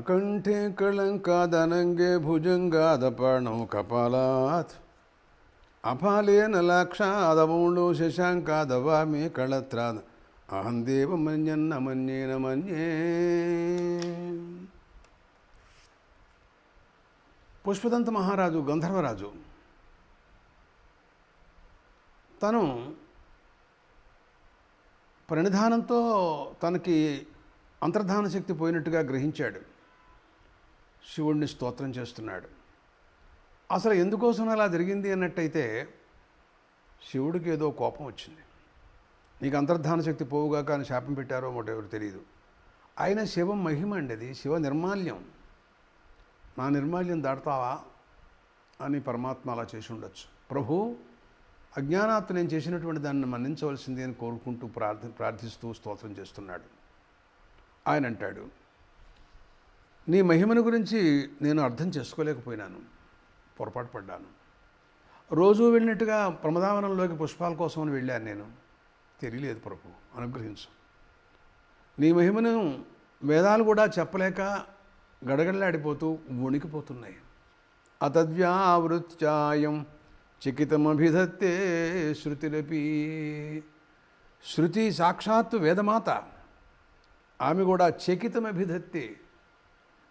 కంఠే కళంకాదనంగే భుజంగాదపర్ణో కపాలాత్ అపాలేన లాక్షాదమూఢో శశాంకాదవామే కళత్రాద్ అహం దేవ మన్యన్న మన్యేన మన్యే. పుష్పదంత మహారాజు గంధర్వరాజు తను ప్రణిధానంతో తనకి అంతర్ధాన శక్తి పోయినట్టుగా గ్రహించాడు. శివుడిని స్తోత్రం చేస్తున్నాడు. అసలు ఎందుకోసం అలా జరిగింది అన్నట్టయితే శివుడికి ఏదో కోపం వచ్చింది. నీకు అంతర్ధాన శక్తి పోవుగా కానీ శాపం పెట్టారో ఎవరు తెలియదు. ఆయన శివం మహిమ అండి, అది శివ నిర్మాల్యం. నా నిర్మాల్యం దాటుతావా అని పరమాత్మ అలా చేసి ఉండొచ్చు. ప్రభు అజ్ఞానాత్తు నేను చేసినటువంటి దాన్ని మన్నించవలసింది అని కోరుకుంటూ ప్రార్థిస్తూ స్తోత్రం చేస్తున్నాడు. ఆయన అంటాడు, నీ మహిమను గురించి నేను అర్థం చేసుకోలేకపోయినాను, పొరపాటు పడ్డాను. రోజు వెళ్ళినట్టుగా ప్రమదావనంలోకి పుష్పాల కోసం అని వెళ్ళాను, నేను తెలియలేదు ప్రభు, అనుగ్రహించు. నీ మహిమను వేదాలు కూడా చెప్పలేక గడగడలాడిపోతూ వణికిపోతున్నాయి. అతద్వ్యావృత్యాయం చకితమభిధత్తే శృతిరపి. శృతి సాక్షాత్తు వేదమాత, ఆమె కూడా చకితమభిధత్తే,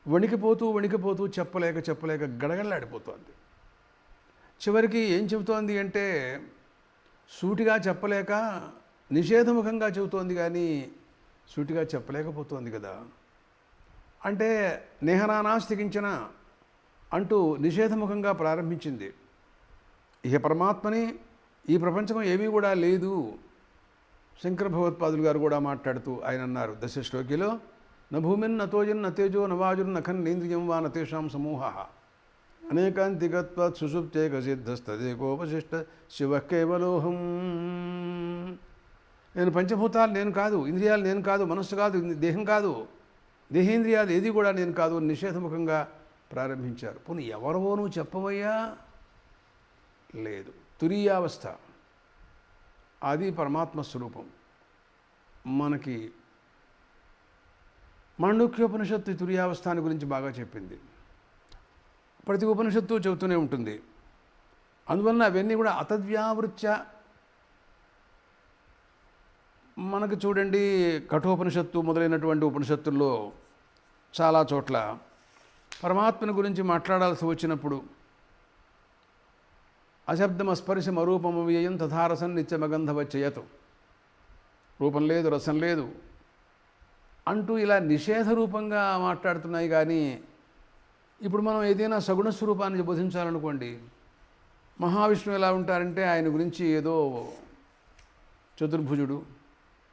వణికిపోతూ చెప్పలేక గడగడలాడిపోతోంది. చివరికి ఏం చెబుతోంది అంటే సూటిగా చెప్పలేక నిషేధముఖంగా చెబుతోంది, కానీ సూటిగా చెప్పలేకపోతోంది కదా. అంటే నేహనానాస్తికించిన అంటూ నిషేధముఖంగా ప్రారంభించింది. ఇహ పరమాత్మని ఈ ప్రపంచం ఏమీ కూడా లేదు. శంకర భగవత్పాదులు గారు కూడా మాట్లాడుతూ ఆయన అన్నారు దశ శ్లోకిలో, న భూమిన్ నతోజన్ నతేజో నవాజుర్ నఖన్నేంద్రియం వా నతేషాం సమూహ అనేకాంతికత్వాత్ సుషుప్తేక సిద్ధస్తదేకోపశిష్ట శివ కేవలోహం. నేను పంచభూతాలు నేను కాదు, ఇంద్రియాలు నేను కాదు, మనస్సు కాదు, దేహం కాదు, దేహేంద్రియాలు ఏది కూడా నేను కాదు అని నిషేధముఖంగా ప్రారంభించారు. పోనీ ఎవరవో నువ్వు చెప్పవయ్యా, లేదు. తురీయావస్థ అది పరమాత్మ స్వరూపం. మనకి మాండూక్యోపనిషత్తు తురీయావస్థాని గురించి బాగా చెప్పింది. ప్రతి ఉపనిషత్తు చెబుతూనే ఉంటుంది. అందువలన అవన్నీ కూడా అతద్వ్యావృత్య. మనకు చూడండి, కఠోపనిషత్తు మొదలైనటువంటి ఉపనిషత్తుల్లో చాలా చోట్ల పరమాత్మని గురించి మాట్లాడాల్సి వచ్చినప్పుడు అశబ్దమస్పర్శం అరూపము వ్యయం తథారసం నిత్యమగంధవచ్చయతు, రూపం లేదు రసం లేదు అంటూ ఇలా నిషేధ రూపంగా మాట్లాడుతున్నాయి. కానీ ఇప్పుడు మనం ఏదైనా సగుణ స్వరూపాన్ని బోధించాలనుకోండి, మహావిష్ణువు ఎలా ఉంటారంటే ఆయన గురించి ఏదో చతుర్భుజుడు,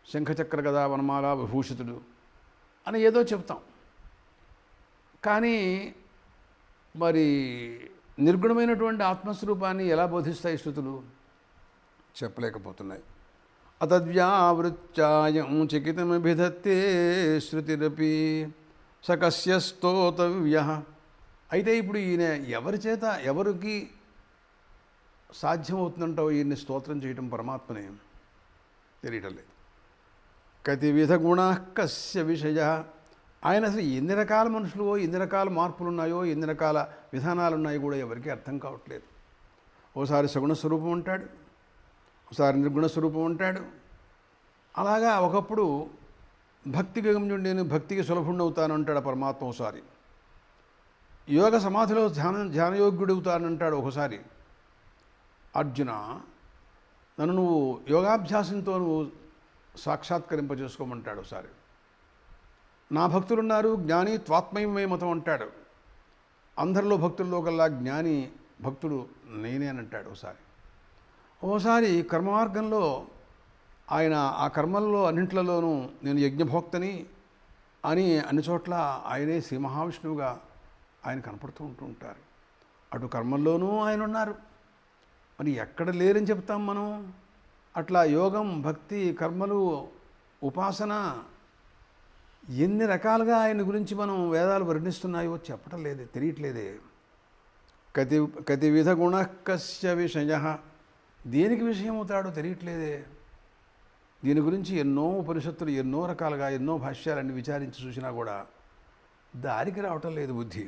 శంఖచక్ర గదా వనమాల విభూషితుడు అని ఏదో చెప్తాం. కానీ మరి నిర్గుణమైనటువంటి ఆత్మస్వరూపాన్ని ఎలా బోధిస్తాయి శృతులు? చెప్పలేకపోతున్నాయి. అతద్వ్యావృత్యాయం చకితమభిధత్తే శృతిరపి సకస్య స్తోతవ్య. అయితే ఇప్పుడు ఈయన ఎవరి చేత ఎవరికి సాధ్యమవుతుందంటావు ఈయన్ని స్తోత్రం చేయటం పరమాత్మనే? తెలియటం లేదు. కతివిధ గుణా కస్య విషయ. ఆయన అసలు ఎన్ని రకాల మనుషులు, ఎన్ని రకాల మార్పులు ఉన్నాయో, ఎన్ని రకాల విధానాలు ఉన్నాయో కూడా ఎవరికి అర్థం కావట్లేదు. ఓసారి సగుణ స్వరూపం ఉంటాడు, ఒకసారి నిర్గుణ స్వరూపం ఉంటాడు. అలాగా ఒకప్పుడు భక్తికి గమ్యుండి నేను భక్తికి సులభుండవుతాను అంటాడు పరమాత్మ ఒకసారి. యోగ సమాధిలో ధ్యానయోగ్యుడవుతానంటాడు ఒకసారి. అర్జున, నన్ను నువ్వు యోగాభ్యాసంతో నువ్వు సాక్షాత్కరింపజేసుకోమంటాడు ఒకసారి. నా భక్తులున్నారు, జ్ఞాని త్వాత్మయమే మతం అంటాడు. అందరిలో భక్తుల్లో కల్లా జ్ఞాని భక్తుడు నేనే అని అంటాడు ఒకసారి. ఓసారి కర్మమార్గంలో ఆయన ఆ కర్మల్లో అన్నింటిలోనూ నేను యజ్ఞభోక్తని అని అన్ని చోట్ల ఆయనే శ్రీ మహావిష్ణువుగా ఆయన కనపడుతూ ఉంటారు. అటు కర్మల్లోనూ ఆయన ఉన్నారు, మరి ఎక్కడ లేరని చెప్తాం మనం? అట్లా యోగం, భక్తి, కర్మలు, ఉపాసన ఎన్ని రకాలుగా ఆయన గురించి మనం వేదాలు వర్ణిస్తున్నాయో చెప్పటం లేదే, తెలియట్లేదే. కతివిధ గుణ కస్య విషయ. దేనికి విషయం అవుతాడో తెలియట్లేదే. దీని గురించి ఎన్నో ఉపనిషత్తులు ఎన్నో రకాలుగా ఎన్నో భాష్యాలన్నీ విచారించి చూసినా కూడా దారికి రావటం లేదు బుద్ధి.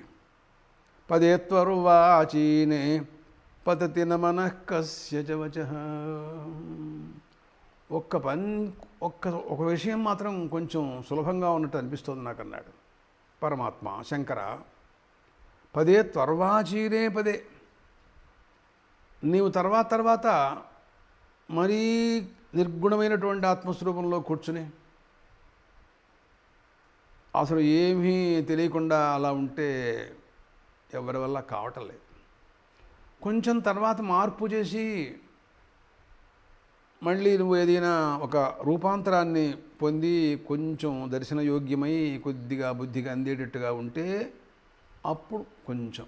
పదేత్వర్వాచీనే పతతి నమనః కస్యచ వచః. ఒక విషయం మాత్రం కొంచెం సులభంగా ఉన్నట్టు అనిపిస్తుంది నాకు అన్నాడు పరమాత్మ శంకర. పదే త్వర్వాచీనే పదే, నీవు తర్వాత మరీ నిర్గుణమైనటువంటి ఆత్మస్వరూపంలో కూర్చుని అసలు ఏమీ తెలియకుండా అలా ఉంటే ఎవరి వల్ల కావటం లేదు. కొంచెం తర్వాత మార్పు చేసి మళ్ళీ నువ్వు ఏదైనా ఒక రూపాంతరాన్ని పొంది కొంచెం దర్శన యోగ్యమై కొద్దిగా బుద్ధిగా అందేటట్టుగా ఉంటే అప్పుడు కొంచెం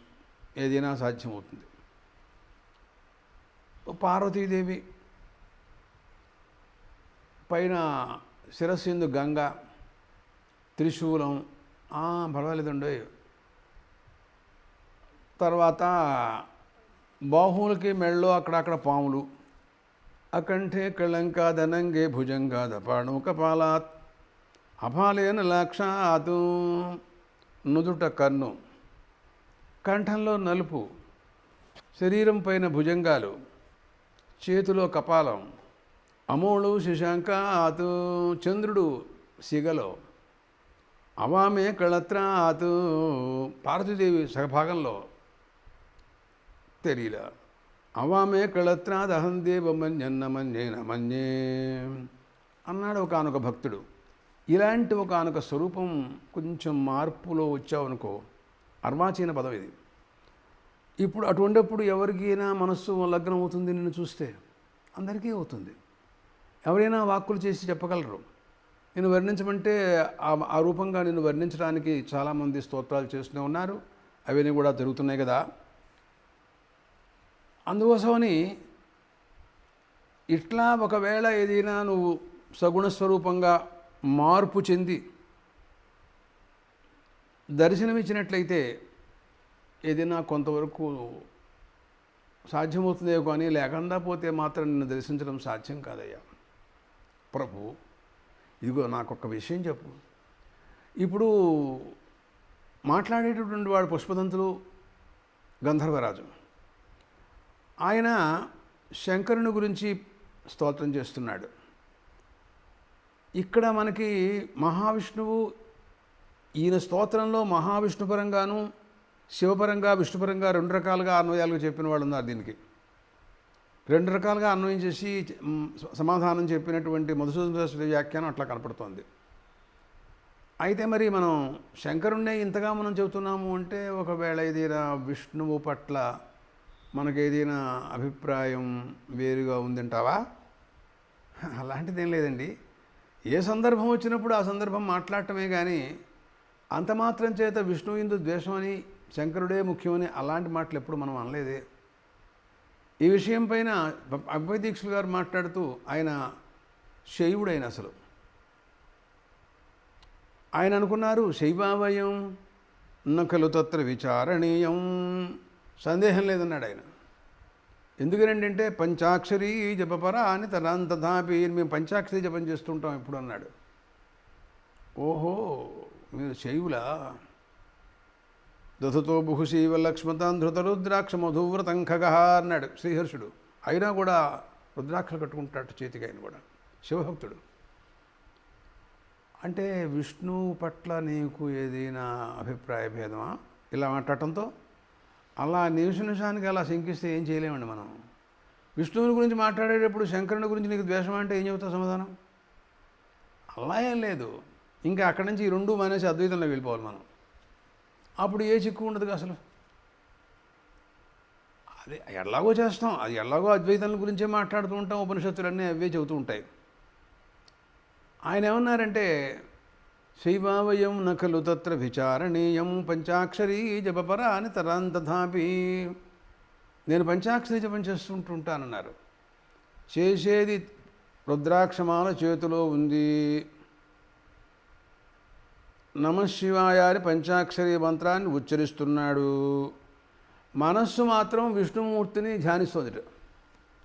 ఏదైనా సాధ్యమవుతుంది. పార్వతీదేవి పైన శిరస్సు ఎందు గంగ, త్రిశూలం, పర్వాలేదండి. తర్వాత బాహువులకి మెళ్ళలో అక్కడక్కడ పాములు, అకంఠే కళంక ధనంగే భుజంగా దపాణు కపాలాత్ అపాలేన లక్షాత్. నుదుట కన్ను, కంఠంలో నలుపు, శరీరం పైన భుజంగాలు, చేతిలో కపాలం, అమోళు శశాంకాత్. చంద్రుడు సిగలో, అవామే కళత్రాత్. పార్వతీదేవి సగభాగంలో తెరీల, అవామే కళత్రాద్ అహం దేవ మన్యన్న మన్యేన మన్యే అన్నాడు ఒకానొక భక్తుడు. ఇలాంటి ఒకానొక స్వరూపం కొంచెం మార్పులో వచ్చావనుకో, అర్వాచీన పదం ఇది. ఇప్పుడు అటువంటిప్పుడు ఎవరికైనా మనస్సు లగ్నం అవుతుంది నిన్ను చూస్తే, అందరికీ అవుతుంది. ఎవరైనా వాక్కులు చేసి చెప్పగలరు. నేను వర్ణించమంటే ఆ రూపంగా నిన్ను వర్ణించడానికి చాలామంది స్తోత్రాలు చేస్తూనే ఉన్నారు, అవన్నీ కూడా జరుగుతున్నాయి కదా. అందుకోసమని ఇట్లా ఒకవేళ ఏదైనా నువ్వు సగుణస్వరూపంగా మార్పు చెంది దర్శనమిచ్చినట్లయితే ఏదైనా కొంతవరకు సాధ్యమవుతుందే కానీ లేకుండా పోతే మాత్రం నిన్ను దర్శించడం సాధ్యం కాదయ్యా. ప్రభు, ఇదిగో నాకొక విషయం చెప్పు. ఇప్పుడు మాట్లాడేటటువంటి వాడు పుష్పదంతులు గంధర్వరాజు. ఆయన శంకరుని గురించి స్తోత్రం చేస్తున్నాడు. ఇక్కడ మనకి మహావిష్ణువు, ఈయన స్తోత్రంలో మహావిష్ణుపరంగాను శివపరంగా విష్ణుపరంగా రెండు రకాలుగా అన్వయాలుగా చెప్పిన వాళ్ళు ఉన్నారు. దీనికి రెండు రకాలుగా అన్వయం చేసి సమాధానం చెప్పినటువంటి మధుసూదన సరస్వతి వ్యాఖ్యానం అట్లా కనపడుతోంది. అయితే మరి మనం శంకరుణ్ణే ఇంతగా మనం చెబుతున్నాము అంటే ఒకవేళ ఏదైనా విష్ణువు పట్ల మనకేదైనా అభిప్రాయం వేరుగా ఉందంటావా? అలాంటిదేం లేదండి. ఏ సందర్భం వచ్చినప్పుడు ఆ సందర్భం మాట్లాడటమే కానీ అంత మాత్రం చేత విష్ణువు యందు ద్వేషమని శంకరుడే ముఖ్యమని అలాంటి మాటలు ఎప్పుడు మనం అనలేదే. ఈ విషయం పైన అభయ దీక్షలు గారు మాట్లాడుతూ, ఆయన శైవుడైన అసలు ఆయన అనుకున్నారు, శైవావయం నకలు తత్ర విచారణీయం, సందేహం లేదన్నాడు ఆయన. ఎందుకనంటే పంచాక్షరీ జపపరా అని తథాపి మేము పంచాక్షరీ జపం చేస్తుంటాం ఎప్పుడు అన్నాడు. ఓహో, మీరు శైవులా? దధతో బుహుశైవ లక్ష్మతాన్ ధృతరుద్రాక్ష మధువ్రతం ఖగః అన్నాడు శ్రీహర్షుడు. అయినా కూడా రుద్రాక్షలు కట్టుకుంటాడు చేతికి. ఆయన కూడా శివభక్తుడు. అంటే విష్ణువు పట్ల నీకు ఏదైనా అభిప్రాయ భేదమా ఇలా మాట్లాడటంతో? అలా నిమిషానికి అలా శంకిస్తే ఏం చేయలేమండి మనం. విష్ణువుని గురించి మాట్లాడేటప్పుడు శంకరుని గురించి నీకు ద్వేషం అంటే ఏం చెబుతావు సమాధానం? అలా ఏం లేదు. ఇంకా అక్కడి నుంచి ఈ రెండు మానేసి అద్వైతంలో వెళ్ళిపోవాలి మనం. అప్పుడు ఏ చిక్కు ఉండదు అసలు. అదే ఎలాగో చేస్తాం, అది ఎలాగో అద్వైతం గురించే మాట్లాడుతూ ఉంటాం, ఉపనిషత్తులన్నీ అవే చెబుతూ ఉంటాయి. ఆయన ఏమన్నారంటే శైవావయం నకలు తత్ర విచారణీయం పంచాక్షరీ జపపరా అని తథాపి, నేను పంచాక్షరీ జపం చేస్తుంటుంటానన్నారు. చేసేది రుద్రాక్షమాల చేతిలో ఉంది, నమశివాయ అని పంచాక్షరీ మంత్రాన్ని ఉచ్చరిస్తున్నాడు. మనస్సు మాత్రం విష్ణుమూర్తిని ధ్యానిస్తుంది.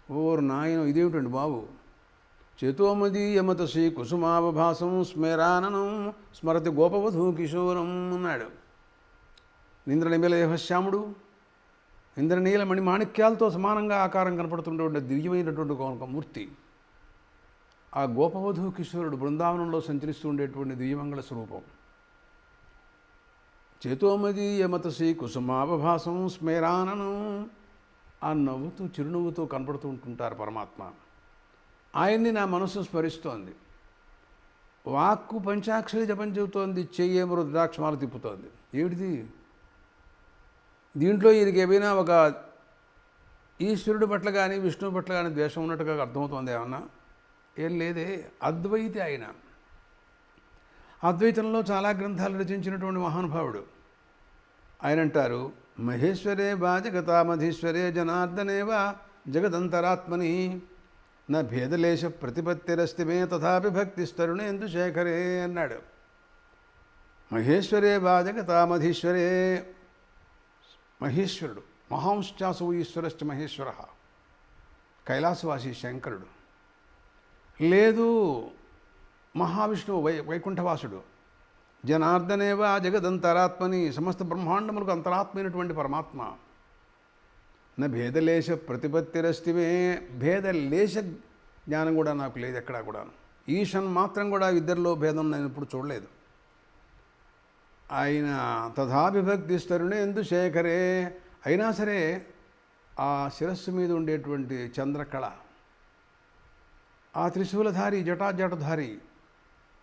ఓరు నాయన, ఇదేమిటండి బాబు, చేతోమదీయమతసి కుసుమావభాసం స్మేరాననం స్మరతి గోపవధూ కిశోరం అన్నాడు. ఇంద్రనిమిలయశ్యాముడు ఇంద్రనీల మణిమాణిక్యాలతో సమానంగా ఆకారం కనపడుతుండే దివ్యమైనటువంటి ఒక మూర్తి ఆ గోపవధూ కిశోరుడు బృందావనంలో సంచరిస్తూ ఉండేటువంటి దివ్యమంగళ స్వరూపం. చేతోమదీయమతసి కుసుమావభాసం స్మేరాననం ఆ నవ్వుతూ చిరునవ్వుతో కనపడుతూ ఉంటుంటారు పరమాత్మ. ఆయన్ని నా మనస్సు స్మరిస్తోంది. వాక్కు పంచాక్షరి జపం చెబుతోంది, చెయ్యేమో రుద్రాక్షమాలు తిప్పుతోంది. ఏమిటిది? దీంట్లో ఈయనకి ఏమైనా ఒక ఈశ్వరుడి పట్ల కానీ విష్ణువు పట్ల కానీ ద్వేషం ఉన్నట్టుగా అర్థమవుతోంది ఏమన్నా? ఏం లేదే. అద్వైతి ఆయన. అద్వైతంలో చాలా గ్రంథాలు రచించినటువంటి మహానుభావుడు ఆయన. అంటారు, మహేశ్వరే వా జగతామధీశ్వరే జనార్దనే వా జగదంతరాత్మని నా భేదలేశ ప్రతిపత్తిరస్తి మే తథాపి భక్తిస్తరుణేందు శేఖరే అన్నాడు. మహేశ్వరే వా జగతామధీశ్వరే, మహేశ్వరుడు మహాంశ్చాసు ఈశ్వరశ్చ మహేశ్వర, కైలాసవాసి శంకరుడు. లేదు మహావిష్ణువు వైకుంఠవాసుడు. జనార్దనేవా జగదంతరాత్మని, సమస్త బ్రహ్మాండములకు అంతరాత్మైనటువంటి పరమాత్మ. నా భేదలేశ ప్రతిపత్తిరస్తిమే, భేదలేశ జ్ఞానం కూడా నాకు లేదు ఎక్కడా కూడాను. ఈశన్ మాత్రం కూడా ఇద్దరిలో భేదం నేను ఇప్పుడు చూడలేదు. ఆయన తథాభిభక్తిస్తరుణే ఎందు శేఖరే, అయినా సరే ఆ శిరస్సు మీద ఉండేటువంటి చంద్రకళ, ఆ త్రిశూలధారి జటాజటధారి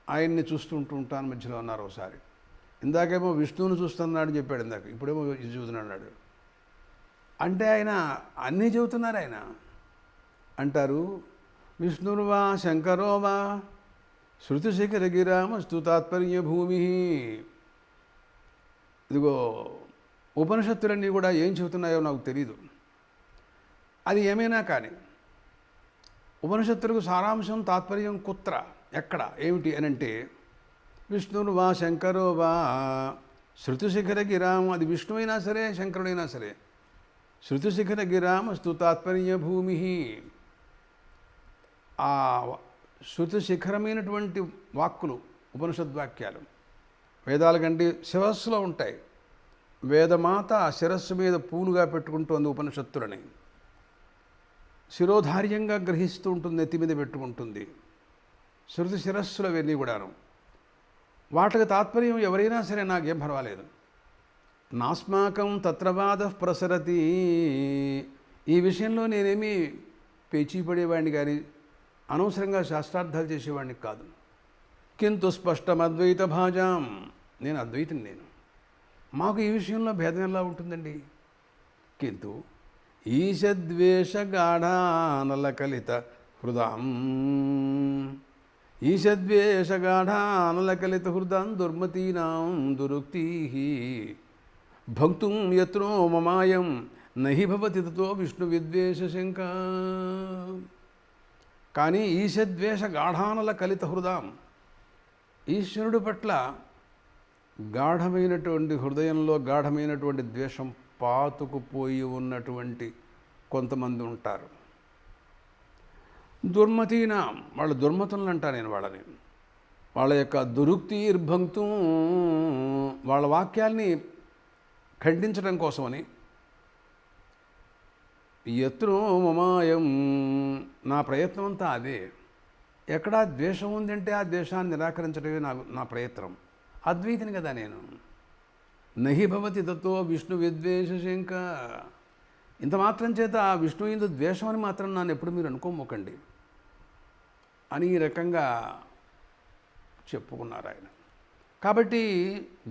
ఆయన్ని చూస్తుంటూ ఉంటాను మధ్యలో అన్నారు ఒకసారి. ఇందాకేమో విష్ణువుని చూస్తున్నాడు చెప్పాడు ఇందాక, ఇప్పుడేమో ఇది చూస్తున్నాడు. అంటే ఆయన అన్నీ చెబుతున్నారు ఆయన. అంటారు, విష్ణురు వా శంకరో వా శృతిశిఖర గిరామస్తు తాత్పర్య భూమి. ఇదిగో ఉపనిషత్తులన్నీ కూడా ఏం చెబుతున్నాయో నాకు తెలీదు. అది ఏమైనా కానీ ఉపనిషత్తులకు సారాంశం తాత్పర్యం కుత్ర, ఎక్కడ, ఏమిటి అని అంటే విష్ణురు వా శంకరో వా శృతిశిఖర గిరామ, అది విష్ణువైనా సరే శంకరుడైనా సరే, శృతిశిఖర గిరామస్తు తాత్పర్య భూమి. ఆ శృతిశిఖరమైనటువంటి వాక్కులు ఉపనిషద్వాక్యాలు వేదాల కంటే శిరస్సులో ఉంటాయి. వేదమాత శిరస్సు మీద పూలుగా పెట్టుకుంటోంది ఉపనిషత్తులని, శిరోధార్యంగా గ్రహిస్తూ ఉంటుంది, నెత్తి మీద పెట్టుకుంటుంది. శృతి శిరస్సులు అవన్నీ కూడాను. వాటికి తాత్పర్యం ఎవరైనా సరే నాకేం పర్వాలేదు. నాస్మాకం తత్రవాద ప్రసరతి, ఈ విషయంలో నేనేమీ పేచీ పడేవాడిని కానీ అనవసరంగా శాస్త్రార్థాలు చేసేవాడిని కాదు. కింతు స్పష్టం అద్వైత భాజాం, నేను అద్వైతం. నేను మాకు ఈ విషయంలో భేదం ఎలా ఉంటుందండి? కింతు ఈషద్వేషగాఢానలకలిత హృదాం, ఈషద్వేషగాఢానలకలిత హృదాం దుర్మతీనాం దురుక్తి భక్తుం యత్నో మమాయం నహి భవతి తతో విష్ణు విద్వేష శంక. కానీ ఈషద్వేష గాఢానల కలిత హృదాం, ఈశ్వరుడు పట్ల గాఢమైనటువంటి హృదయంలో గాఢమైనటువంటి ద్వేషం పాతుకుపోయి ఉన్నటువంటి కొంతమంది ఉంటారు. దుర్మతీనా, వాళ్ళ దుర్మతులను అంటా నేను వాళ్ళని. వాళ్ళ యొక్క దురుక్తిర్భంక్తం, వాళ్ళ వాక్యాల్ని ఖండించడం కోసమని, యత్నో మమాయం, నా ప్రయత్నం అంతా అదే. ఎక్కడా ద్వేషం ఉందంటే ఆ ద్వేషాన్ని నిరాకరించడమే నా ప్రయత్నం. అద్వైతిని కదా నేను. నహి భవతి తత్తో విష్ణు విద్వేష శంక, ఇంత మాత్రం చేత ఆ విష్ణువు ఇందు ద్వేషం అని మాత్రం నన్ను ఎప్పుడు మీరు అనుకోమోకండి అని ఈ రకంగా చెప్పుకున్నారు ఆయన. కాబట్టి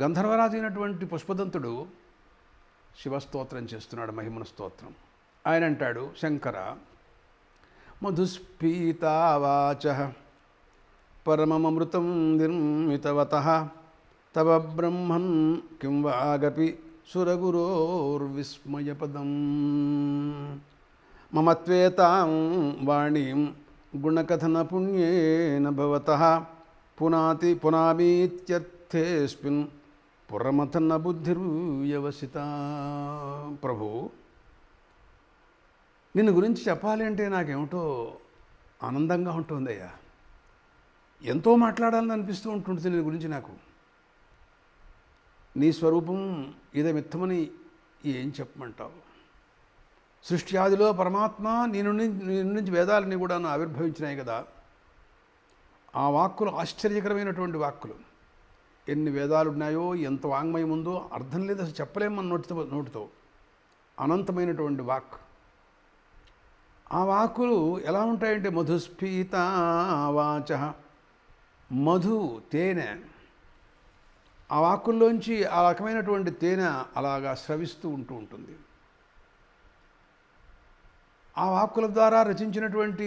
గంధర్వరాజు అయినటువంటి పుష్పదంతుడు శివస్తోత్రం చేస్తున్నాడు, మహిమన స్తోత్రం. ఆయన అంటాడు, శంకర మధుస్ఫీతావాచ పరమమృతం నిర్మితవతః తవ బ్రహ్మన్ కిం వాగపి సురగురోర్విస్మయపదం మమత్వేతాం వాణీం గుణకథన పుణ్యేన భవతః పునామీత్యర్థేస్మిన్ పురమథన బుద్ధిర్వ్యవసిత. ప్రభు, నిన్ను గురించి చెప్పాలి అంటే నాకేమిటో ఆనందంగా ఉంటుందయ్యా. ఎంతో మాట్లాడాలని అనిపిస్తూ ఉంటుంది నీ గురించి నాకు. నీ స్వరూపం ఇదమిత్తమని ఏం చెప్పమంటావు? సృష్టి ఆదిలో పరమాత్మ నీ నుంచి వేదాలన్నీ కూడా ఆవిర్భవించినాయి కదా. ఆ వాక్కులు ఆశ్చర్యకరమైనటువంటి వాక్కులు. ఎన్ని వేదాలు ఉన్నాయో, ఎంత వాంగ్మయం ఉందో అర్థం లేదు, అసలు చెప్పలేము మన నోటితో. అనంతమైనటువంటి వాక్. ఆ వాక్కులు ఎలా ఉంటాయంటే మధుస్ఫీత వాచ, మధు తేనె. ఆ వాక్కుల్లోంచి ఆ రకమైనటువంటి తేనె అలాగా స్రవిస్తూ ఉంటుంది. ఆ వాక్కుల ద్వారా రచించినటువంటి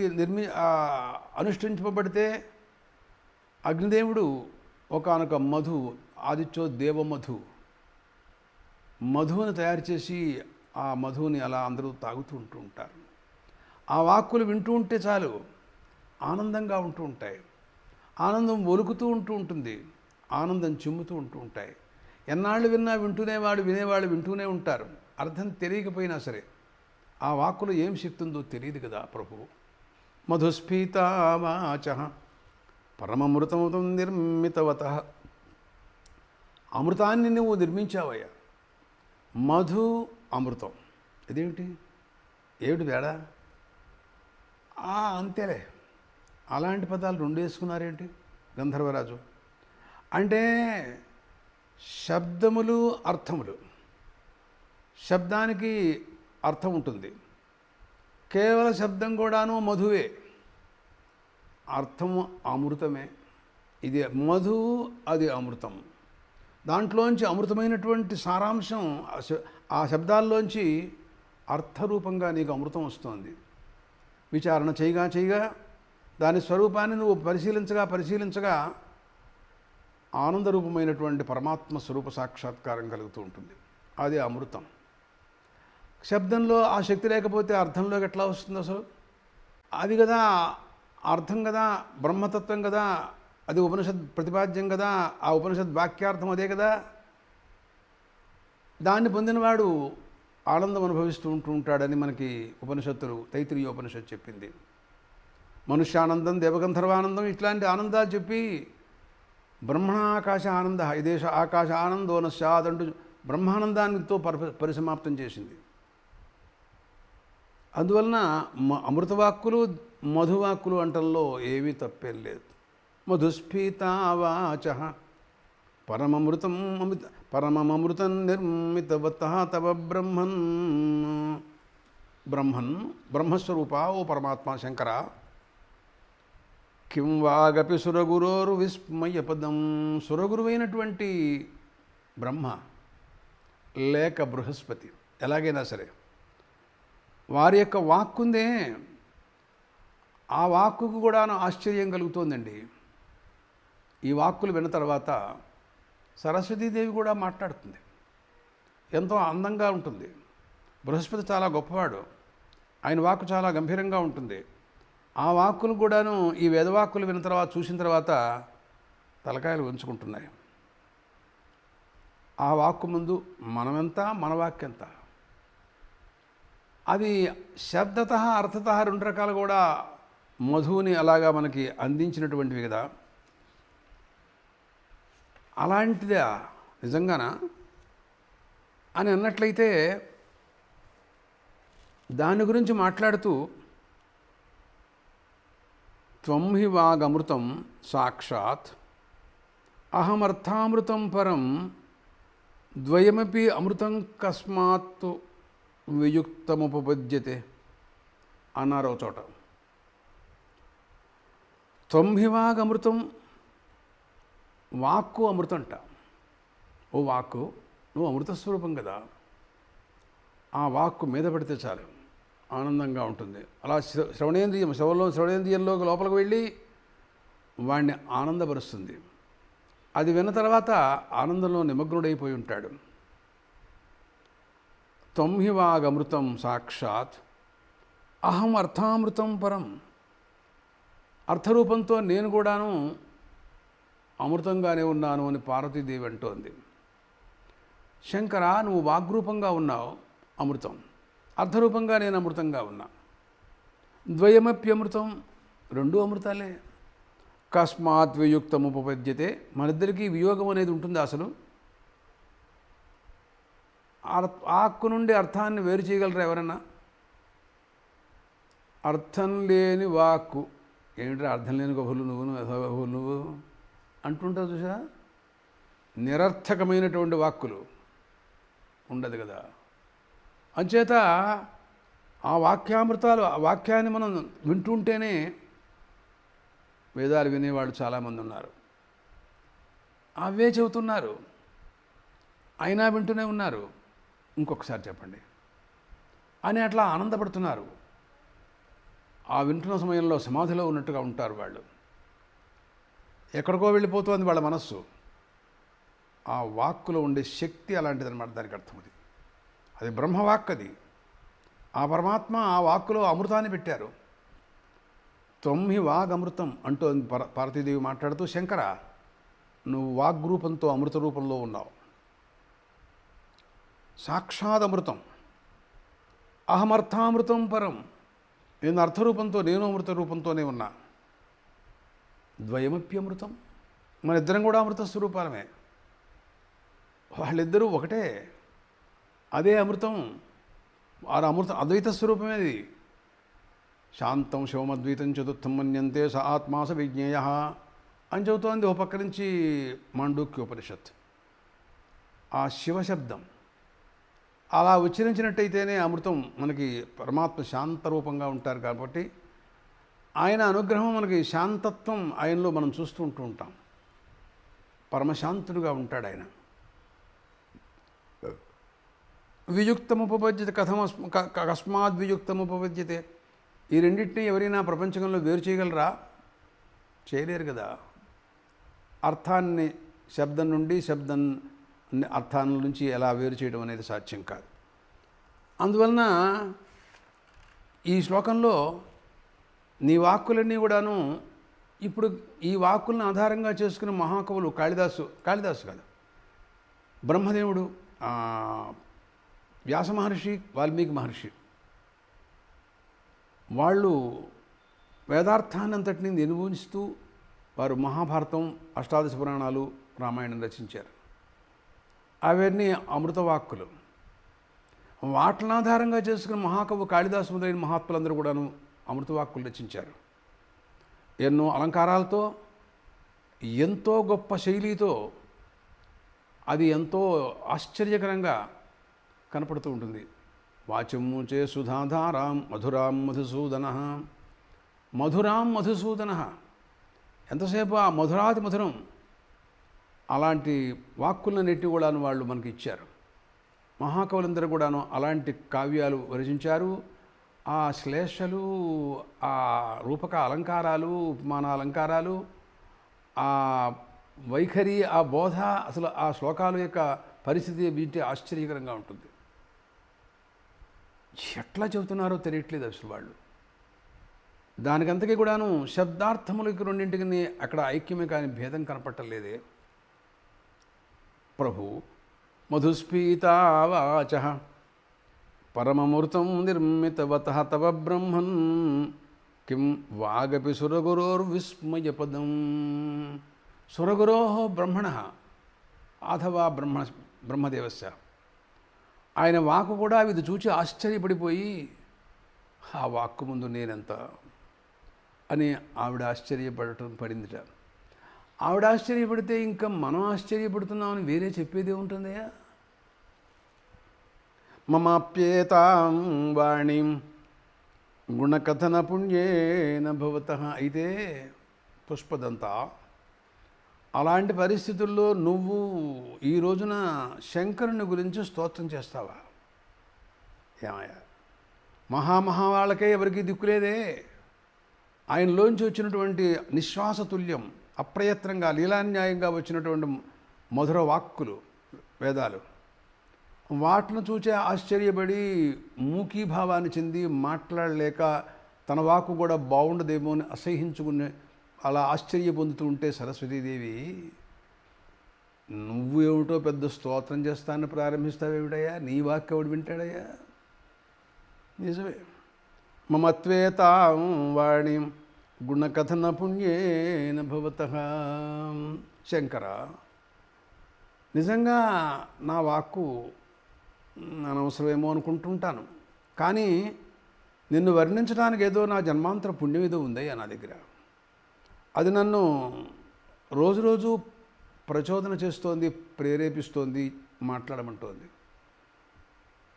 అనుష్ఠించబడితే అగ్నిదేవుడు ఒకానొక మధు, ఆదిత్యో దేవమధు, మధువుని తయారు చేసి ఆ మధువుని అలా అందరూ తాగుతూ ఉంటారు. ఆ వాక్కులు వింటూ ఉంటే చాలు ఆనందంగా ఉంటాయి. ఆనందం ఒలుకుతూ ఉంటుంది, ఆనందం చిమ్ముతూ ఉంటాయి. ఎన్నాళ్ళు విన్నా వినేవాళ్ళు వింటూనే ఉంటారు. అర్థం తెలియకపోయినా సరే ఆ వాక్కులో ఏం శక్తి ఉందో తెలియదు కదా ప్రభు. మధుస్ఫీతావాచ పరమమృతం నిర్మితవత. అమృతాన్ని నువ్వు నిర్మించావయ్యా. మధు అమృతం ఇదేమిటి? ఏమిటి తేడా? అంతేలే, అలాంటి పదాలు రెండు వేసుకున్నారేంటి గంధర్వరాజు? అంటే శబ్దములు అర్థములు. శబ్దానికి అర్థం ఉంటుంది, కేవల శబ్దం కూడాను మధువే, అర్థము అమృతమే. ఇది మధు, అది అమృతం. దాంట్లోంచి అమృతమైనటువంటి సారాంశం ఆ శబ్దాల్లోంచి అర్థరూపంగా నీకు అమృతం వస్తుంది. విచారణ చేయగా దాని స్వరూపాన్ని నువ్వు పరిశీలించగా ఆనందరూపమైనటువంటి పరమాత్మ స్వరూప సాక్షాత్కారం కలుగుతూ ఉంటుంది. అది అమృతం. శబ్దంలో ఆ శక్తి లేకపోతే అర్థంలోకి ఎట్లా వస్తుంది అసలు? అది కదా అర్థం కదా, బ్రహ్మతత్వం కదా, అది ఉపనిషద్ ప్రతిపాద్యం కదా, ఆ ఉపనిషద్ వాక్యార్థం అదే కదా. దాన్ని పొందినవాడు ఆనందం అనుభవిస్తూ ఉంటాడని మనకి ఉపనిషత్తులు, తైత్తిరీయ ఉపనిషత్తు చెప్పింది. మనుష్యానందం, దేవగంధర్వానందం, ఇట్లాంటి ఆనందాలు చెప్పి బ్రహ్మణాకాశ ఆనంద ఇదేశ ఆకాశ ఆనందో నస్యాదంటూ బ్రహ్మానందానితో పరిసమాప్తం చేసింది. అందువలన అమృతవాక్కులు మధువాక్కులు అంటంలో ఏమీ తప్పేం లేదు. మధుస్ఫీతావాచ పరమమృతం నిర్మితవత తవ బ్రహ్మస్వరూప ఓ పరమాత్మ శంకర. కిం వాగపి సురగురోరు విస్మయపదం. సురగురువైనటువంటి బ్రహ్మ లేక బృహస్పతి, ఎలాగైనా సరే వారి యొక్క వాక్కుందే, ఆ వాక్కుకు కూడా ఆశ్చర్యం కలుగుతోందండి. ఈ వాక్కులు విన్న తర్వాత సరస్వతీదేవి కూడా మాట్లాడుతుంది. ఎంతో అందంగా ఉంటుంది. బృహస్పతి చాలా గొప్పవాడు, ఆయన వాక్కు చాలా గంభీరంగా ఉంటుంది. ఆ వాక్కులు కూడాను ఈ వేదవాక్కులు విన్న తర్వాత, చూసిన తర్వాత తలకాయలు ఉంచుకుంటున్నాయి. ఆ వాక్కు ముందు మనమెంత, మన వాక్యంత. అది శబ్దత అర్థత రెండు రకాలు కూడా మధువుని అలాగా మనకి అందించినటువంటివి కదా. అలాంటిదా నిజంగానా అని అన్నట్లయితే దాని గురించి మాట్లాడుతూ త్వం హి వాగమృతం సాక్షాత్ అహమర్థామృతం పరం ద్వయమపి అమృతం కస్మాత్ వియుక్తముపపద్యతే అన్నారు చోట. త్వం హి వాగమృతం, వాక్కు అమృతంట. ఓ వాక్కు, నువ్వు అమృతస్వరూపం కదా. ఆ వాక్కు మీద పడితే చాలు ఆనందంగా ఉంటుంది. అలా శ్రవణేంద్రియంలోకి లోపలికి వెళ్ళి వాడిని ఆనందపరుస్తుంది. అది విన్న తర్వాత ఆనందంలో నిమగ్నుడైపోయి ఉంటాడు. త్వం హి వాగమృతం సాక్షాత్ అహం అర్థామృతం పరం. అర్థరూపంతో నేను కూడాను అమృతంగానే ఉన్నాను అని పార్వతీదేవి అంటోంది. శంకర, నువ్వు వాగ్రూపంగా ఉన్నావు అమృతం, అర్థరూపంగా నేను అమృతంగా ఉన్నా. ద్వయమప్యమృతం, రెండు అమృతాలే. కస్మాత్ వియుక్తముపపద్యతే, మనిద్దరికీ వియోగం అనేది ఉంటుంది అసలు. ఆక్కు నుండి అర్థాన్ని వేరు చేయగలరా ఎవరన్నా? అర్థం లేని వాక్కు ఏమిట్రా, అర్థం లేని గొహులు నువ్వు అంటుంటావు చూసా. నిరర్థకమైనటువంటి వాక్కులు ఉండదు కదా. అంచేత ఆ వాక్యామృతాలు, ఆ వాక్యాన్ని మనం వింటుంటేనే వేదాలు వినేవాళ్ళు చాలామంది ఉన్నారు. అవే చెబుతున్నారు, అయినా వింటూనే ఉన్నారు. ఇంకొకసారి చెప్పండి అని అట్లా ఆనందపడుతున్నారు. ఆ వింటున్న సమయంలో సమాధిలో ఉన్నట్టుగా ఉంటారు వాళ్ళు. ఎక్కడికో వెళ్ళిపోతుంది వాళ్ళ మనస్సు. ఆ వాక్కులో ఉండే శక్తి అలాంటిదన్నమాట. దానికి అర్థం అది బ్రహ్మవాక్. అది ఆ పరమాత్మ ఆ వాక్కులో అమృతాన్ని పెట్టారు. త్వమ్హి వాగమృతం అంటూ పార్వతీదేవి మాట్లాడుతూ, శంకర నువ్వు వాగ్రూపంతో అమృత రూపంలో ఉన్నావు. సాక్షాత్ అమృతం. అహమర్థామృతం పరం. నేను అర్థరూపంతో, నేను అమృత రూపంతోనే ఉన్నా. ద్వయమప్యమృతం. మన ఇద్దరం కూడా అమృత స్వరూపాలమే. వాళ్ళిద్దరూ ఒకటే. అదే అమృతం. వారు అమృత అద్వైత స్వరూపమే అది. శాంతం శివమద్వైతం చతుర్థం మన్యంతే స ఆత్మాస విజ్ఞేయ అని చెబుతోంది ఓ పక్క నుంచి మాండూక్యోపనిషత్. ఆ శివశబ్దం అలా ఉచ్చరించినట్టయితేనే అమృతం మనకి పరమాత్మ శాంతరూపంగా ఉంటారు కాబట్టి ఆయన అనుగ్రహం మనకి శాంతత్వం ఆయనలో మనం చూస్తూ ఉంటాం. పరమశాంతుడుగా ఉంటాడు ఆయన. వియుక్తముపపద్యతే కస్మాద్ వియుక్తముపపద్యతే. ఈ రెండింటినీ ఎవరైనా ప్రపంచంలో వేరు చేయగలరా? చేయలేరు కదా. అర్థాన్ని శబ్దం నుండి, శబ్దం అర్థాల నుంచి ఎలా వేరు చేయడం అనేది సాధ్యం కాదు. అందువలన ఈ శ్లోకంలో నీ వాక్కులన్నీ కూడాను ఇప్పుడు ఈ వాక్కులను ఆధారంగా చేసుకున్న మహాకవులు కాళిదాసు కాదు, బ్రహ్మదేవుడు, వ్యాస మహర్షి, వాల్మీకి మహర్షి, వాళ్ళు వేదార్థాన్ని అంతటిని నిర్వహిస్తూ వారు మహాభారతం, అష్టాదశ పురాణాలు, రామాయణం రచించారు. అవన్నీ అమృతవాక్కులు. వాటిని ఆధారంగా చేసుకున్న మహాకవి కాళిదాసు మొదలైన మహాత్ములందరూ కూడాను అమృతవాక్కులు రచించారు. ఎన్నో అలంకారాలతో, ఎంతో గొప్ప శైలితో, అది ఎంతో ఆశ్చర్యకరంగా కనపడుతూ ఉంటుంది. వాచము చే సుధాధారాం మధురాం మధుసూదన. మధురాం మధుసూదన, ఎంతసేపు ఆ మధురాతి మధురం. అలాంటి వాక్కులన్నిటి కూడాను వాళ్ళు మనకి ఇచ్చారు. మహాకవులందరూ కూడాను అలాంటి కావ్యాలు రచించారు. ఆ శ్లేషలు, ఆ రూపక అలంకారాలు, ఉపమాన అలంకారాలు, ఆ వైఖరి, ఆ బోధ, అసలు ఆ శ్లోకాల యొక్క పరిస్థితి వింటే ఆశ్చర్యకరంగా ఉంటుంది. ఎట్లా చెబుతున్నారో తెలియట్లేదు అసలు వాళ్ళు. దానికంతకీ కూడాను శబ్దార్థములకి రెండింటికి అక్కడ ఐక్యమే కానీ భేదం కనపట్టలేదే. ప్రభు మధుస్ఫీతావాచ పరమమూర్తం నిర్మితవత తవ బ్రహ్మన్ కిం వాగపి సురగురోర్విస్మయపదం. సురగురో బ్రహ్మణ అథవా బ్రహ్మదేవస్య. ఆయన వాక్కు కూడా ఇది చూచి ఆశ్చర్యపడిపోయి, ఆ వాక్కు ముందు నేనెంత అని ఆవిడ పడిందిట. ఆవిడ ఆశ్చర్యపడితే ఇంకా మనం ఆశ్చర్యపడుతున్నామని వేరే చెప్పేదే ఉంటుందయ్యా. మమాప్యేతాం వాణిం గుణకథన పుణ్యేన భవతః. అయితే పుష్పదంత, అలాంటి పరిస్థితుల్లో నువ్వు ఈ రోజున శంకరుని గురించి స్తోత్రం చేస్తావా? ఏమయ్యా, మహామహా వాళ్ళకే ఎవరికి దిక్కులేదే. ఆయనలోంచి వచ్చినటువంటి నిశ్వాసతుల్యం, అప్రయత్నంగా లీలాన్యాయంగా వచ్చినటువంటి మధుర వాక్కులు, వేదాలు, వాటిని చూచే ఆశ్చర్యపడి మూకీభావాన్ని చెంది మాట్లాడలేక తన వాక్కు కూడా బాగుండదేమో అని అసహించుకునే అలా ఆశ్చర్య పొందుతూ ఉంటే సరస్వతీదేవి, నువ్వు ఏమిటో పెద్ద స్తోత్రం చేస్తానని ప్రారంభిస్తావేమిటయ్యా? నీ వాక్కు ఎవడు వింటాడయ్యా? నిజమే. మమత్వేతాం వాణిం గుణకథన పుణ్యేన భవతః. శంకర, నిజంగా నా వాక్కు అనవసరమేమో అనుకుంటుంటాను, కానీ నిన్ను వర్ణించడానికి ఏదో నా జన్మాంతర పుణ్యం ఏదో ఉందయ్యా నా దగ్గర. అది నన్ను రోజు ప్రచోదన చేస్తోంది, ప్రేరేపిస్తోంది, మాట్లాడమంటోంది.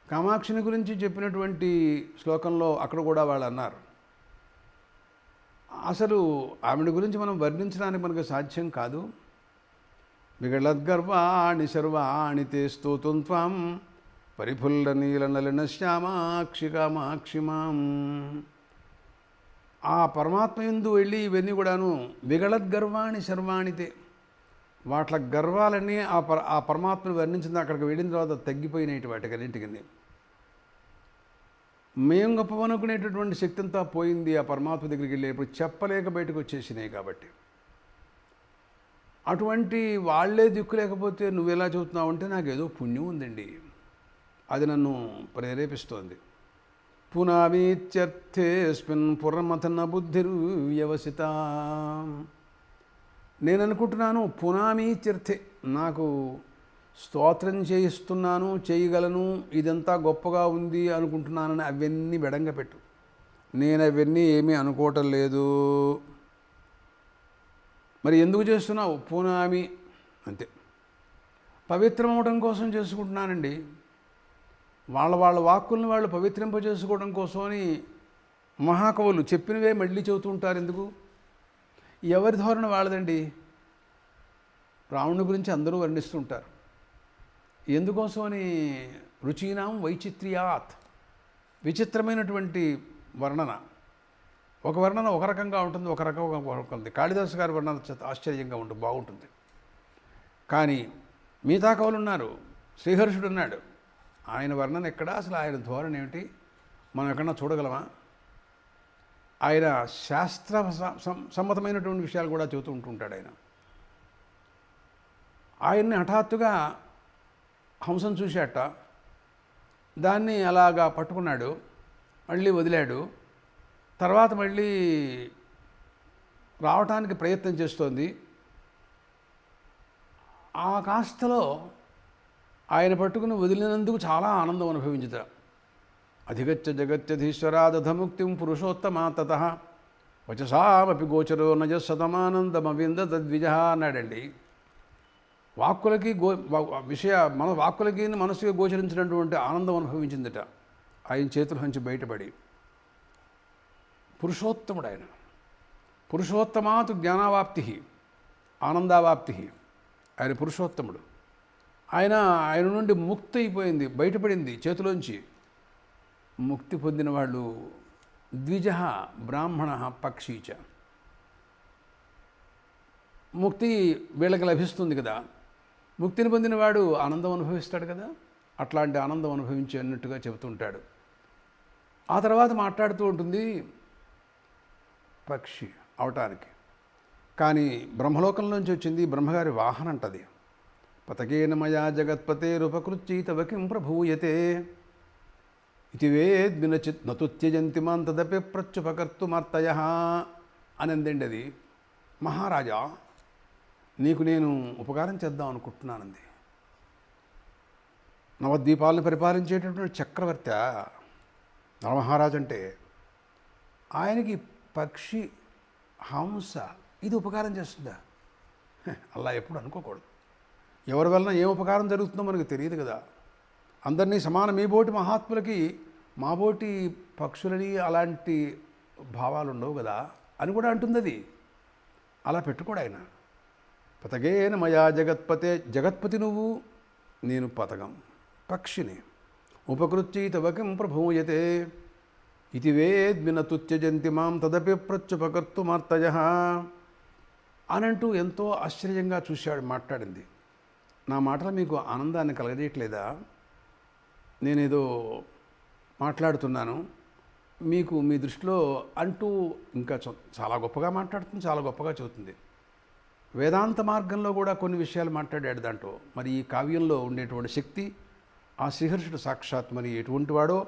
కామాక్షిని గురించి చెప్పినటువంటి శ్లోకంలో అక్కడ కూడా వాళ్ళు అన్నారు, అసలు ఆవిడ గురించి మనం వర్ణించడానికి మనకు సాధ్యం కాదు. విగళద్గర్వాణి సర్వాణి తే స్తోతుం త్వాం పరిఫుల్ల నీల నలిన శ్యామాక్షి కామాక్షి మాం. ఆ పరమాత్మ యందు వెళ్ళి ఇవన్నీ కూడాను విగళద్గర్వాణి సర్వాణితే, వాట్ల గర్వాలన్నీ ఆ పరమాత్మను వర్ణించింది. అక్కడికి వెళ్ళిన తర్వాత తగ్గిపోయినట్టు వాటికన్నింటికి మేము గొప్పవనుకునేటటువంటి శక్తి అంతా పోయింది. ఆ పరమాత్మ దగ్గరికి వెళ్ళేప్పుడు చెప్పలేక బయటకు వచ్చేసినాయి. కాబట్టి అటువంటి వాళ్లే దిక్కు లేకపోతే నువ్వెలా చెబుతున్నావు అంటే నాకేదో పుణ్యం ఉందండి, అది నన్ను ప్రేరేపిస్తోంది. పునామీత్యర్థేస్మిన్ పురమథన బుద్ధిర్వ్యవసిత. నేను అనుకుంటున్నాను పునామీత్యర్థే, నాకు స్తోత్రం చేయిస్తున్నాను, చేయగలను, ఇదంతా గొప్పగా ఉంది అనుకుంటున్నానని అవన్నీ బెడంగా పెట్టు. నేను అవన్నీ ఏమీ అనుకోవటం లేదు. మరి ఎందుకు చేస్తున్నావు? పునామి అంతే, పవిత్రం అవడం కోసం చేసుకుంటున్నానండి. వాళ్ళ వాక్కుల్ని వాళ్ళు పవిత్రింపజేసుకోవడం కోసమని మహాకవులు చెప్పినవే మళ్ళీ చెబుతూ ఉంటారు. ఎందుకు? ఎవరి ధోరణి వాళ్ళదండి. రావణుని గురించి అందరూ వర్ణిస్తుంటారు. ఎందుకోసమని? రుచీనాం వైచిత్ర్యాత్, విచిత్రమైనటువంటి వర్ణన. ఒక వర్ణన ఒక రకంగా ఉంటుంది, ఒక రకంగా ఉంటుంది. కాళిదాసు గారి వర్ణన ఆశ్చర్యంగా ఉంటుంది, బాగుంటుంది. కానీ మిగతా కవులు ఉన్నారు, శ్రీహర్షుడు ఉన్నాడు, ఆయన వర్ణన ఎక్కడ, అసలు ఆయన ధోరణి ఏమిటి మనం ఎక్కడన్నా చూడగలమా? ఆయన శాస్త్ర సమ్మతమైనటువంటి విషయాలు కూడా చెబుతూ ఉంటుంటాడు. ఆయన్ని హఠాత్తుగా హంసం చూశాట, దాన్ని అలాగా పట్టుకున్నాడు, మళ్ళీ వదిలాడు. తర్వాత మళ్ళీ రావటానికి ప్రయత్నం చేస్తోంది. ఆ కాస్తలో ఆయన పట్టుకుని వదిలినందుకు చాలా ఆనందం అనుభవించుట. అధిగత్య జగత్యధీశ్వరాదధముక్తిం పురుషోత్తమా తతః వచసామపి గోచరో నజసతమానందమవింద తద్విజ అన్నాడండి. వాక్కులకి మన వాక్కులకి మనసుకి గోచరించినటువంటి ఆనందం అనుభవించిందట ఆయన చేతుల నుంచి బయటపడి. పురుషోత్తముడు ఆయన. పురుషోత్తమాతు జ్ఞానావాప్తి ఆనందావాప్తి. ఆయన పురుషోత్తముడు. ఆయన నుండి ముక్తి అయిపోయింది, బయటపడింది చేతిలోంచి. ముక్తి పొందిన వాళ్ళు ద్విజ బ్రాహ్మణ పక్షీచ. ముక్తి వీళ్ళకి లభిస్తుంది కదా, ముక్తిని పొందినవాడు ఆనందం అనుభవిస్తాడు కదా, అట్లాంటి ఆనందం అనుభవించి అన్నట్టుగా చెబుతుంటాడు. ఆ తర్వాత మాట్లాడుతూ ఉంటుంది పక్షి అవటానికి. కానీ బ్రహ్మలోకంలోంచి వచ్చింది, బ్రహ్మగారి వాహనం అంటది. పతకేన మయా జగత్పతేరుపకృత్యై తవ కిం ప్రభూయతే ఇది వేద్మిన నతుత్యజంతి మాం తదపి ప్రత్యుపకర్తుమర్తయః అని అందండి. అది మహారాజా, నీకు నేను ఉపకారం చేద్దాం అనుకుంటున్నానంది. నవద్వీపాలను పరిపాలించేటటువంటి చక్రవర్తి నరమహారాజు అంటే, ఆయనకి పక్షి హంస ఇది ఉపకారం చేస్తుందా? అలా ఎప్పుడు అనుకోకూడదు. ఎవరి వలన ఏం ఉపకారం జరుగుతుందో మనకు తెలియదు కదా. అందరినీ సమానం, మీ బోటి మహాత్ములకి మా బోటి పక్షులని అలాంటి భావాలు ఉండవు కదా అని కూడా అంటుంది అది. అలా పెట్టుకోడు ఆయన. పతగేన మయా జగత్పతే, జగత్పతి నువ్వు, నేను పతకం పక్షిని. ఉపకృత్యై తవ కిం ప్రభూయతే ఇది వేద్మిన తుత్యజంతి మాం తదపి ప్రత్యుపకర్తుమర్తయః అనంటూ ఎంతో ఆశ్చర్యంగా చూశాడు. మాట్లాడింది. నా మాటలు మీకు ఆనందాన్ని కలగజేయట్లేదా? నేనేదో మాట్లాడుతున్నాను మీకు మీ దృష్టిలో అంటూ ఇంకా చాలా గొప్పగా మాట్లాడుతుంది, చాలా గొప్పగా చెబుతుంది. వేదాంత మార్గంలో కూడా కొన్ని విషయాలు మాట్లాడాడు దాంట్లో. మరి ఈ కావ్యంలో ఉండేటువంటి శక్తి, ఆ శ్రీహర్షుడు సాక్షాత్ మరి ఎటువంటి వాడో,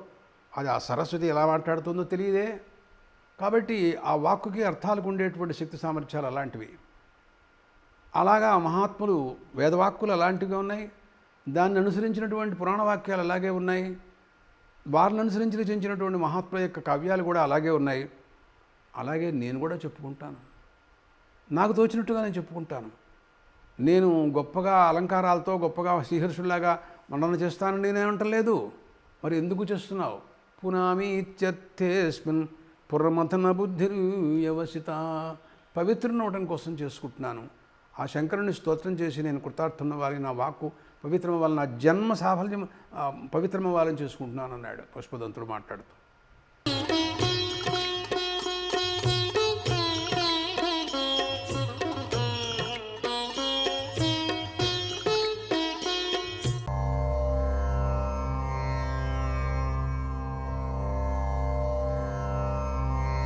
అది ఆ సరస్వతి ఎలా మాట్లాడుతుందో తెలియదే. కాబట్టి ఆ వాక్కుకి అర్థాలకు ఉండేటువంటి శక్తి సామర్థ్యాలు అలాంటివి. అలాగా మహాత్ములు వేదవాక్కులు అలాంటివి ఉన్నాయి, దాన్ని అనుసరించినటువంటి పురాణ వాక్యాలు అలాగే ఉన్నాయి, వారిని అనుసరించి రచించినటువంటి మహాత్ముల యొక్క కావ్యాలు కూడా అలాగే ఉన్నాయి. అలాగే నేను కూడా చెప్పుకుంటాను, నాకు తోచినట్టుగా నేను చెప్పుకుంటాను. నేను గొప్పగా అలంకారాలతో గొప్పగా శ్రీహర్షుల్లాగా మండన చేస్తానని నేను అంటలేదు. మరి ఎందుకు చేస్తున్నావు? పునామి ఇత్యర్థేస్మిన్ పురమథన బుద్ధిర్యవసిత. పవిత్రుని అవడం కోసం చేసుకుంటున్నాను. ఆ శంకరుని స్తోత్రం చేసి నేను కృతార్థం అవ్వాలి, నా వాక్కు పవిత్రం అవ్వాలి, నా జన్మ సాఫల్యం పవిత్రం అవ్వాలని చేసుకుంటున్నాను అన్నాడు పుష్పదంతుడు మాట్లాడుతూ.